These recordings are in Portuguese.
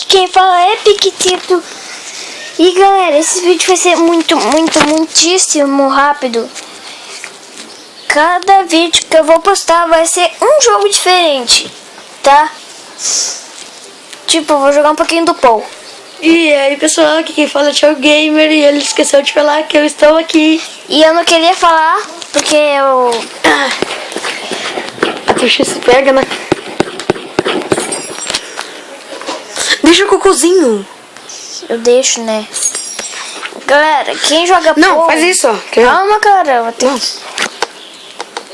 quem fala é Piquitito. E galera, esse vídeo vai ser muitíssimo rápido. Cada vídeo que eu vou postar vai ser um jogo diferente, tá? Tipo, eu vou jogar um pouquinho do Paul. E aí pessoal, aqui quem fala é o Thiago Gamer e ele esqueceu de falar que eu estou aqui. E eu não queria falar porque eu... A tuxa se pega, né? Deixa o cocôzinho. Eu deixo, né? Galera, quem joga Não, Paul... faz isso, ó. Calma, cara, eu vou ter... Não.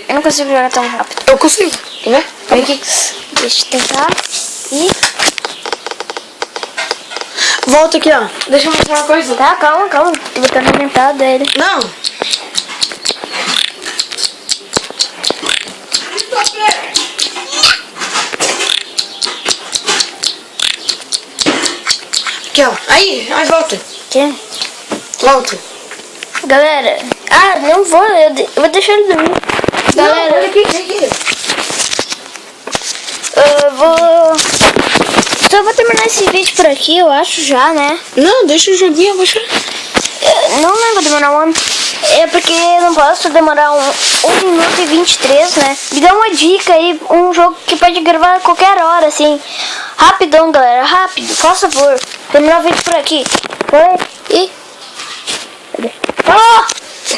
Eu não consigo jogar tão rápido. Eu consigo, quer ver? Vem aqui. Deixa eu tentar. E... Volta aqui, ó. Deixa eu mostrar uma coisa. Tá, calma. Tô botando aumentado dele. Não. Aqui, ó. Aí, volta. Quê? Volta. Galera... Ah, não vou. Eu vou deixar ele dormir. Galera... Não, olha aqui, aqui. Eu vou... Então eu vou terminar esse vídeo por aqui, eu acho já, né? Não, deixa o joguinho, deixa. Não vai demorar um ano. É porque eu não posso demorar 1 minuto e 23, né? Me dá uma dica aí, um jogo que pode gravar a qualquer hora, assim. Rapidão, galera, rápido, por favor. Terminar o vídeo por aqui. Foi e... Falou!